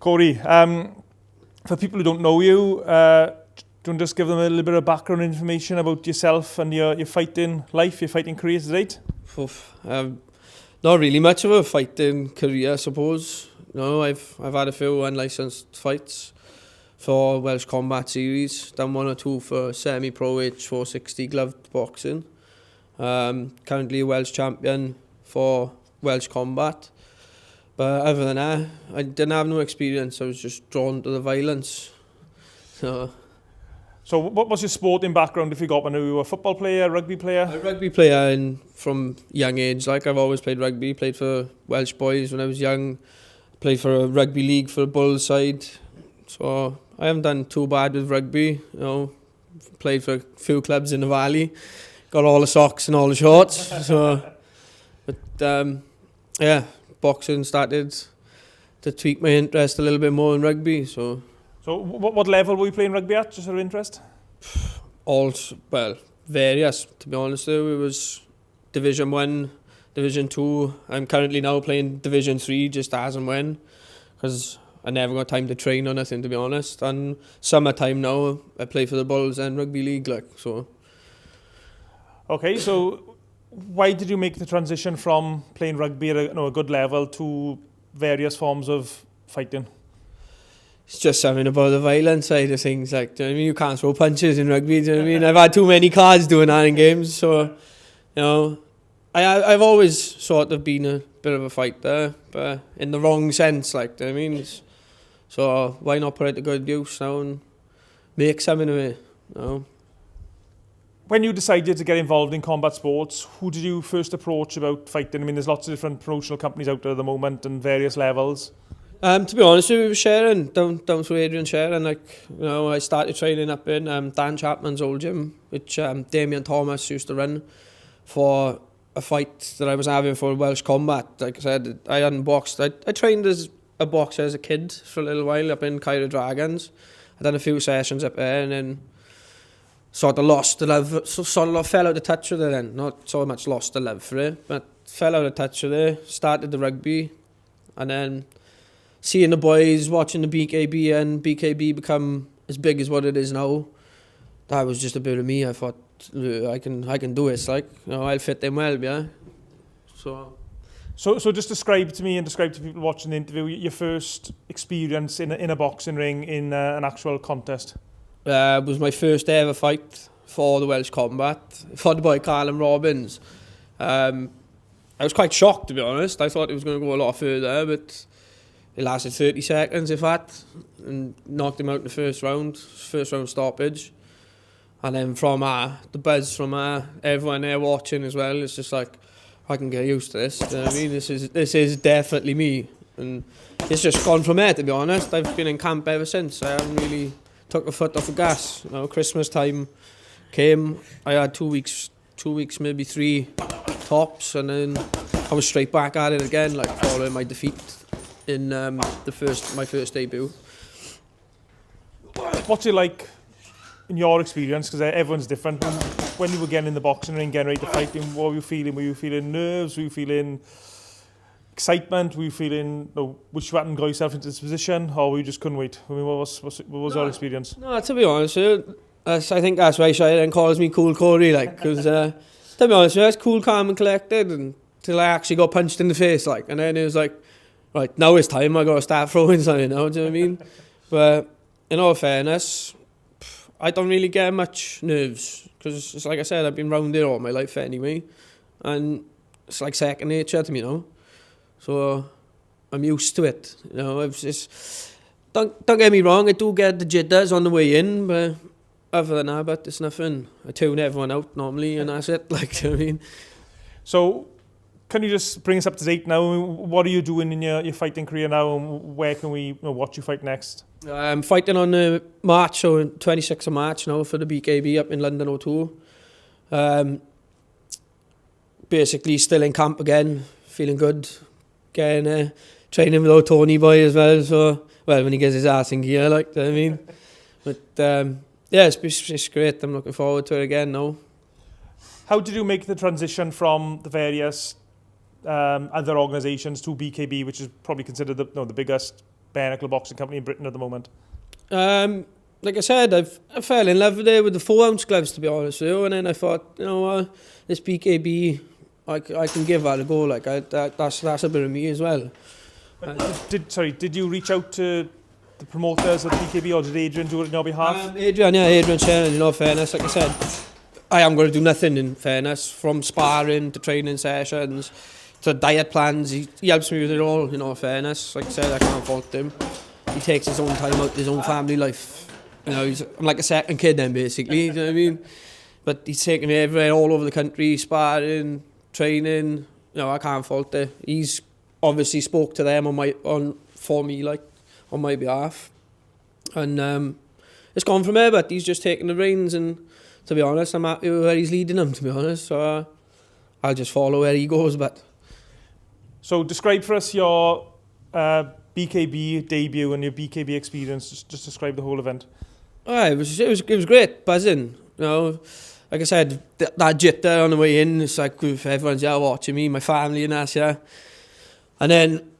Corey, for people who don't know you, do you want to just give them a little bit of background information about yourself and your fighting life, your fighting career to date? Not really much of a fighting career, I suppose. No, I've had a few unlicensed fights for Welsh Combat Series. Done 1 or 2 for semi-pro H460 gloved boxing. Currently a Welsh champion for Welsh Combat. But other than that, I didn't have no experience. I was just drawn to the violence. So what was your sporting background if you got one? Were you a football player, rugby player? A rugby player from young age. Like, I've always played rugby. Played for Welsh boys when I was young. Played for a rugby league for a Bulls side. So I haven't done too bad with rugby. You know, played for a few clubs in the valley. Got all the socks and all the shorts. Yeah, boxing started to tweak my interest a little bit more in rugby. So what level were you playing rugby at, just out of interest? Various, to be honest with you. It was Division 1, Division 2. I'm currently now playing Division 3 just as and when, because I never got time to train or nothing, to be honest. And summertime now, I play for the Bulls and rugby league, Okay, so why did you make the transition from playing rugby at a good level to various forms of fighting? It's just something about the violent side of things. Like, do you know what I mean? You can't throw punches in rugby. Do you know what I mean? I've had too many cards doing that in games. So, you know, I've always sort of been a bit of a fighter, but in the wrong sense. Like, do you know what I mean? So why not put it to good use now and make something of it? You know? When you decided to get involved in combat sports, who did you first approach about fighting? I mean, there's lots of different promotional companies out there at the moment and various levels. To be honest with you, Sharon, down through Adrian Sharon, I started training up in Dan Chapman's old gym, which Damien Thomas used to run for a fight that I was having for Welsh Combat. Like I said, I hadn't boxed. I trained as a boxer as a kid for a little while up in Cairo Dragons. I done a few sessions up there and then sort of lost the love, fell out of touch with it then. Not so much lost the love for it, but fell out of touch with it. Started the rugby and then seeing the boys, watching the BKB and BKB become as big as what it is now, that was just a bit of me. I thought, I can do this, I'll fit them well, yeah. So just describe to me and describe to people watching the interview your first experience in a boxing ring in an actual contest. It was my first ever fight for the Welsh Combat, for the boy Carlin Robbins. I was quite shocked, to be honest. I thought it was going to go a lot further, but it lasted 30 seconds, if that, and knocked him out in the first round stoppage. And then from the buzz from everyone there watching as well, it's just like, I can get used to this. You know what I mean? This is definitely me. And it's just gone from there, to be honest. I've been in camp ever since. I haven't really took the foot off the gas. You know, Christmas time came, I had 2 weeks, maybe 3 tops, and then I was straight back at it again, following my defeat in my first debut. What's it like in your experience? Because everyone's different. When you were getting in the boxing ring, getting ready to fight, what were you feeling? Were you feeling nerves? Were you feeling excitement? Were you feeling, wish you hadn't got yourself into this position, or you just couldn't wait? I mean, what was your experience? No, to be honest, I think that's why Sharon calls me Cool Corey, because to be honest, I was cool, calm, and collected until I actually got punched in the face, and then it was like, right, now it's time, I got to start throwing something now, do you know what I mean? But in all fairness, I don't really get much nerves, because it's like I said, I've been round it all my life anyway, and it's like second nature to me now. So I'm used to it, It's just, don't get me wrong, I do get the jitters on the way in, but other than that, but it's nothing. I tune everyone out normally, and that's it. Do you know what I mean? So, can you just bring us up to date now? What are you doing in your fighting career now, and where can we watch you fight next? I'm fighting on March, so 26th of March now for the BKB up in London O2. Basically, still in camp again, feeling good. Getting training with old Tony boy as well. So, when he gets his ass in gear, do you know what I mean? But yeah, it's great. I'm looking forward to it again now. How did you make the transition from the various other organisations to BKB, which is probably considered the biggest bare knuckle boxing company in Britain at the moment? Like I said, I fell in love with it with the 4-ounce gloves, to be honest with you, and then I thought, you know what, this BKB, I can give that a go. Like that's a bit of me as well. Did you reach out to the promoters at BKB, or did Adrian do it on your behalf? Adrian Shannon, you know, fairness, like I said, I am going to do nothing in fairness, from sparring to training sessions to diet plans. He helps me with it all, you know, fairness. Like I said, I can't fault him. He takes his own time out, his own family life. You know, I'm like a second kid then, basically, you know what I mean? But he's taking me everywhere, all over the country, sparring, training. You know, I can't fault it. He's obviously spoke to them for me, like, on my behalf. And it's gone from there, but he's just taking the reins, and to be honest, I'm happy with where he's leading them, to be honest. So I'll just follow where he goes. But so describe for us your BKB debut and your BKB experience. Just describe the whole event. It was great, buzzing. You know, like I said, that jitter on the way in, it's like everyone's there watching me, my family and that, yeah. And then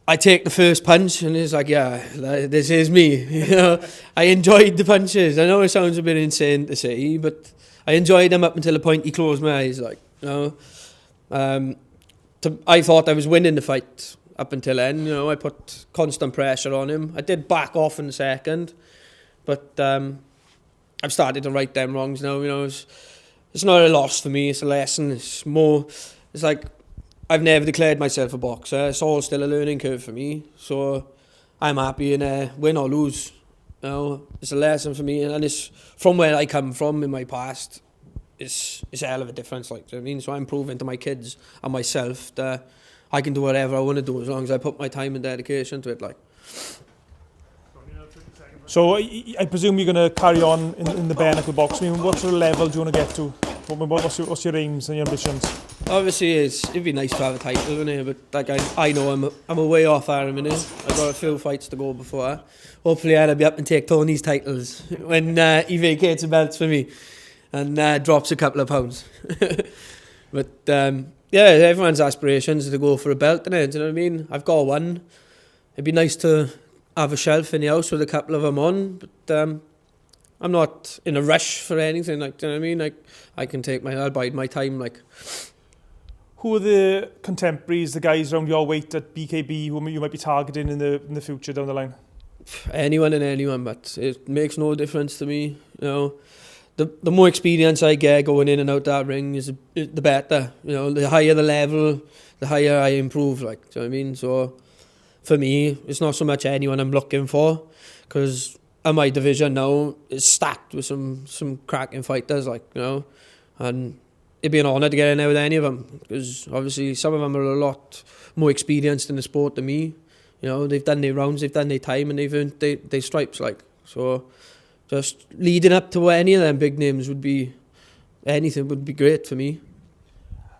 I take the first punch, and it's like, yeah, this is me. You know, I enjoyed the punches. I know it sounds a bit insane to say, but I enjoyed them up until the point he closed my eyes. Like, you know, I thought I was winning the fight up until then. You know, I put constant pressure on him. I did back off in the second, but I've started to right them wrongs now. You know, it's not a loss for me. It's a lesson. It's more. It's like, I've never declared myself a boxer. It's all still a learning curve for me. So I'm happy in win or lose. You know, it's a lesson for me, and it's from where I come from in my past. It's a hell of a difference, like, do you know what I mean? So I'm proving to my kids and myself that I can do whatever I want to do as long as I put my time and dedication to it, like. So I presume you're going to carry on in the bare knuckle boxing. I mean, what sort of level do you want to get to? What's your aims and your ambitions? Obviously, it'd be nice to have a title, wouldn't it? But like I know I'm a way off at a minute. I've got a few fights to go before. Hopefully, I'll be up and take Tony's titles when he vacates the belts for me and drops a couple of pounds. But yeah, everyone's aspirations is to go for a belt, innit? Do you know what I mean? I've got one. It'd be nice to have a shelf in the house with a couple of them on, but I'm not in a rush for anything, like, do you know what I mean? Like, I'll bide my time, like. Who are the contemporaries, the guys around your weight at BKB who you might be targeting in the future down the line? Anyone and anyone, but it makes no difference to me, you know. The more experience I get going in and out that ring is the better, you know. The higher the level, the higher I improve, like, do you know what I mean? So for me, it's not so much anyone I'm looking for, because my division now is stacked with some cracking fighters, like, you know, and it'd be an honour to get in there with any of them, because obviously some of them are a lot more experienced in the sport than me. You know, they've done their rounds, they've done their time, and they've earned their stripes, like. So just leading up to any of them big names would be great for me.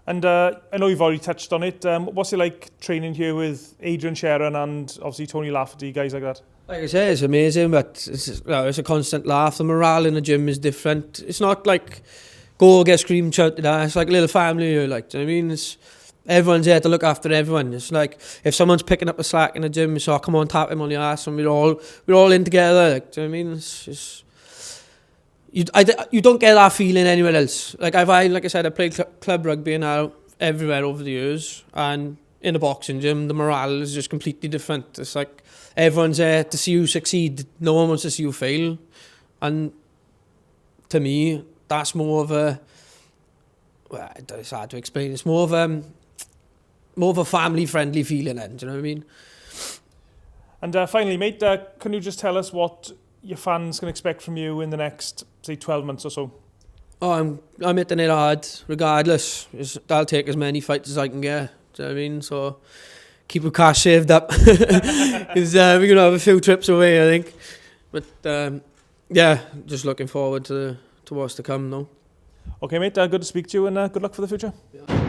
And I know you've already touched on it. What's it like training here with Adrian Sharon and obviously Tony Lafferty, guys like that? Like I said, it's amazing, but it's a constant laugh. The morale in the gym is different. It's not like go get screamed, shouted at. It's like a little family here, like, do you know what I mean? Everyone's there to look after everyone. It's like if someone's picking up the slack in the gym, it's come on, tap him on the ass, and we're all in together, like, do you know what I mean? It's you don't get that feeling anywhere else. Like like I said, I played club rugby now everywhere over the years, and in the boxing gym, the morale is just completely different. It's like everyone's there to see you succeed. No one wants to see you fail, and to me, that's more of a. Well, it's hard to explain. It's more of a family-friendly feeling, then. Do you know what I mean? And finally, mate, can you just tell us what your fans can expect from you in the next, say, 12 months or so? Oh, I'm hitting it hard, regardless. I'll take as many fights as I can get. Do you know what I mean? So keep the cash saved up, because we're gonna have a few trips away, I think. But yeah, just looking forward to what's to come now. Okay, mate. Good to speak to you, and good luck for the future. Yeah.